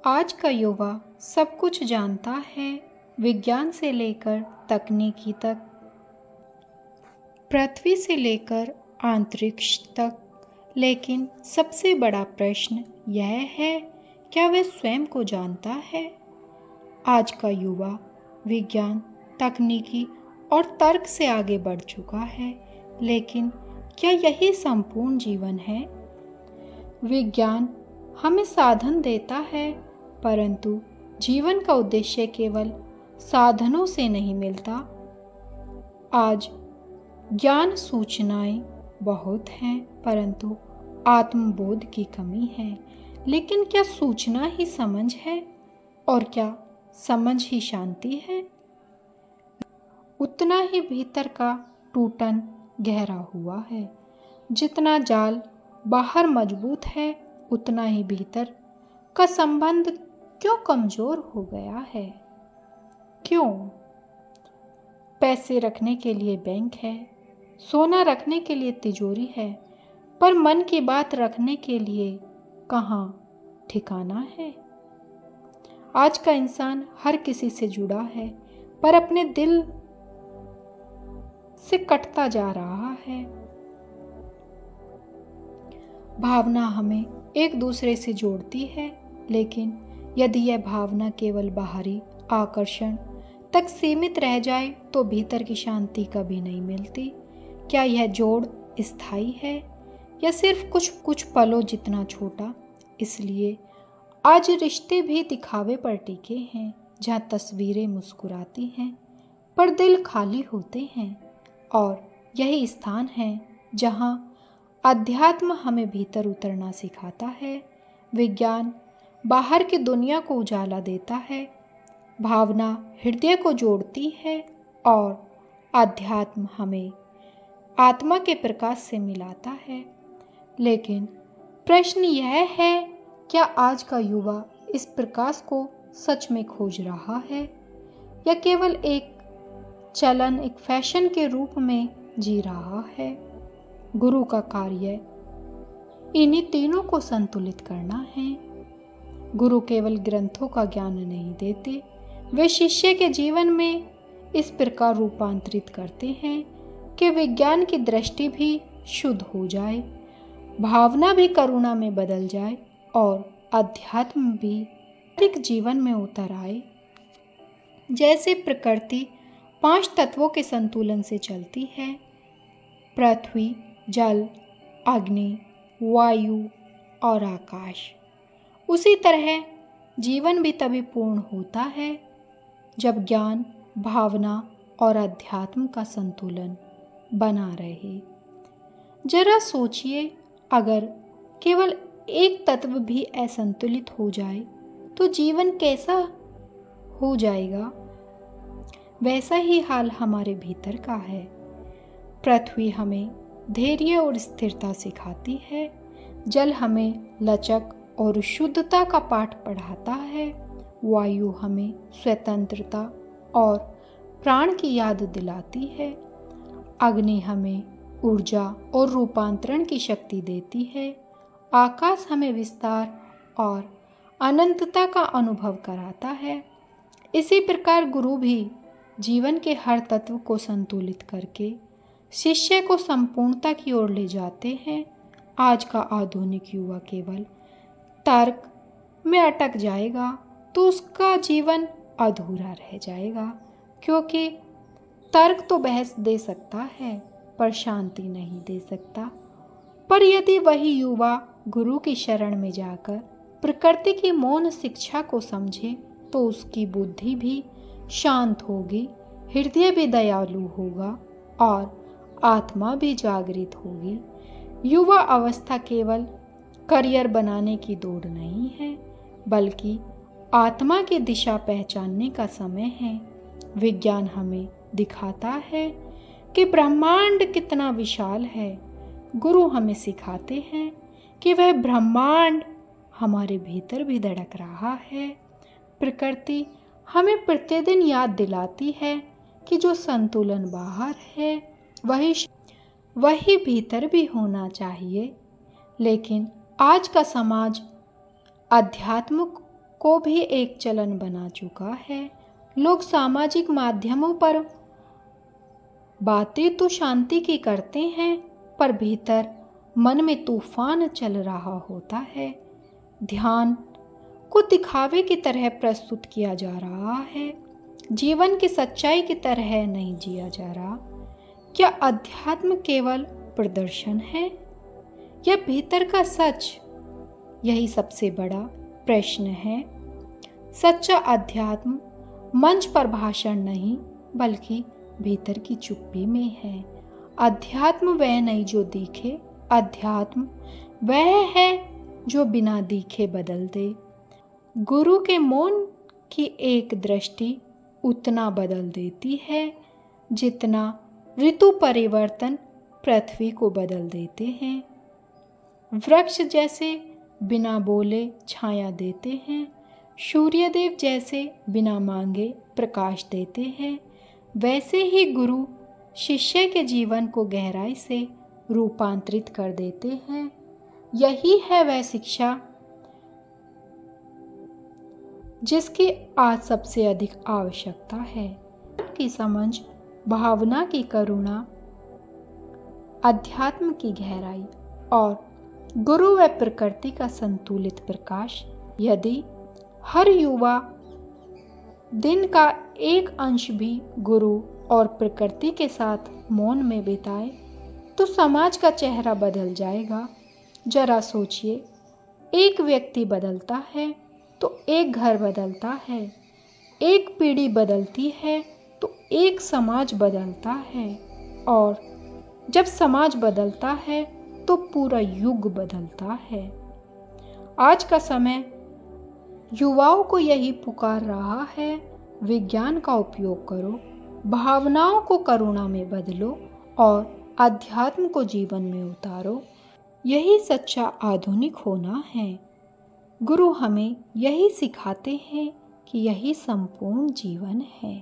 आज का युवा सब कुछ जानता है, विज्ञान से लेकर तकनीकी तक, पृथ्वी से लेकर अंतरिक्ष तक। लेकिन सबसे बड़ा प्रश्न यह है, क्या वह स्वयं को जानता है? आज का युवा विज्ञान, तकनीकी और तर्क से आगे बढ़ चुका है, लेकिन क्या यही संपूर्ण जीवन है? विज्ञान हमें साधन देता है, परंतु जीवन का उद्देश्य केवल साधनों से नहीं मिलता। आज ज्ञान सूचनाएं बहुत हैं, परंतु आत्मबोध की कमी है। लेकिन क्या सूचना ही समझ है, और क्या समझ ही शांति है? उतना ही भीतर का टूटन गहरा हुआ है। जितना जाल बाहर मजबूत है, उतना ही भीतर का संबंध क्यों कमजोर हो गया है? क्यों? पैसे रखने के लिए बैंक है, सोना रखने के लिए तिजोरी है, पर मन की बात रखने के लिए कहाँ ठिकाना है? आज का इंसान हर किसी से जुड़ा है, पर अपने दिल से कटता जा रहा है। भावना हमें एक दूसरे से जोड़ती है, लेकिन यदि यह भावना केवल बाहरी आकर्षण तक सीमित रह जाए तो भीतर की शांति कभी नहीं मिलती। क्या यह जोड़ स्थायी है या सिर्फ कुछ पलों जितना छोटा? इसलिए आज रिश्ते भी दिखावे पर टिके हैं, जहाँ तस्वीरें मुस्कुराती हैं पर दिल खाली होते हैं। और यही स्थान है जहाँ अध्यात्म हमें भीतर उतरना सिखाता है। विज्ञान बाहर की दुनिया को उजाला देता है, भावना हृदय को जोड़ती है, और अध्यात्म हमें आत्मा के प्रकाश से मिलाता है। लेकिन प्रश्न यह है, क्या आज का युवा इस प्रकाश को सच में खोज रहा है, या केवल एक चलन, एक फैशन के रूप में जी रहा है? गुरु का कार्य इन्हीं तीनों को संतुलित करना है। गुरु केवल ग्रंथों का ज्ञान नहीं देते, वे शिष्य के जीवन में इस प्रकार रूपांतरित करते हैं कि विज्ञान की दृष्टि भी शुद्ध हो जाए, भावना भी करुणा में बदल जाए, और अध्यात्म भी एक जीवन में उतर आए। जैसे प्रकृति 5 तत्वों के संतुलन से चलती है, पृथ्वी, जल, अग्नि, वायु और आकाश, उसी तरह जीवन भी तभी पूर्ण होता है जब ज्ञान, भावना और अध्यात्म का संतुलन बना रहे। जरा सोचिए, अगर केवल एक तत्व भी असंतुलित हो जाए तो जीवन कैसा हो जाएगा? वैसा ही हाल हमारे भीतर का है। पृथ्वी हमें धैर्य और स्थिरता सिखाती है, जल हमें लचक और शुद्धता का पाठ पढ़ाता है, वायु हमें स्वतंत्रता और प्राण की याद दिलाती है, अग्नि हमें ऊर्जा और रूपांतरण की शक्ति देती है, आकाश हमें विस्तार और अनंतता का अनुभव कराता है। इसी प्रकार गुरु भी जीवन के हर तत्व को संतुलित करके शिष्य को संपूर्णता की ओर ले जाते हैं। आज का आधुनिक युवा केवल तर्क में अटक जाएगा तो उसका जीवन अधूरा रह जाएगा, क्योंकि तर्क तो बहस दे सकता है पर शांति नहीं दे सकता। पर यदि वही युवा गुरु की शरण में जाकर प्रकृति की मौन शिक्षा को समझे तो उसकी बुद्धि भी शांत होगी, हृदय भी दयालु होगा और आत्मा भी जागृत होगी। युवा अवस्था केवल करियर बनाने की दौड़ नहीं है, बल्कि आत्मा की दिशा पहचानने का समय है। विज्ञान हमें दिखाता है कि ब्रह्मांड कितना विशाल है। गुरु हमें सिखाते हैं कि वह ब्रह्मांड हमारे भीतर भी धड़क रहा है। प्रकृति हमें प्रतिदिन याद दिलाती है कि जो संतुलन बाहर है वही भीतर भी होना चाहिए। लेकिन आज का समाज आध्यात्मिक को भी एक चलन बना चुका है। लोग सामाजिक माध्यमों पर बातें तो शांति की करते हैं, पर भीतर मन में तूफान चल रहा होता है। ध्यान को दिखावे की तरह प्रस्तुत किया जा रहा है, जीवन की सच्चाई की तरह नहीं जिया जा रहा। क्या अध्यात्म केवल प्रदर्शन है या भीतर का सच? यही सबसे बड़ा प्रश्न है। सच्चा अध्यात्म मंच पर भाषण नहीं, बल्कि भीतर की चुप्पी में है। अध्यात्म वह नहीं जो दिखे, अध्यात्म वह है जो बिना दिखे बदल दे। गुरु के मौन की एक दृष्टि उतना बदल देती है जितना ऋतु परिवर्तन पृथ्वी को बदल देते हैं। वृक्ष जैसे बिना बोले छाया देते हैं, सूर्यदेव जैसे बिना मांगे प्रकाश देते हैं, वैसे ही गुरु शिष्य के जीवन को गहराई से रूपांतरित कर देते हैं। यही है वह शिक्षा जिसकी आज सबसे अधिक आवश्यकता है। की समझ, भावना की करुणा, अध्यात्म की गहराई और गुरु व प्रकृति का संतुलित प्रकाश। यदि हर युवा दिन का एक अंश भी गुरु और प्रकृति के साथ मौन में बिताए तो समाज का चेहरा बदल जाएगा। जरा सोचिए, एक व्यक्ति बदलता है तो एक घर बदलता है, एक पीढ़ी बदलती है तो एक समाज बदलता है, और जब समाज बदलता है तो पूरा युग बदलता है। आज का समय युवाओं को यही पुकार रहा है, विज्ञान का उपयोग करो, भावनाओं को करुणा में बदलो और अध्यात्म को जीवन में उतारो। यही सच्चा आधुनिक होना है। गुरु हमें यही सिखाते हैं कि यही संपूर्ण जीवन है।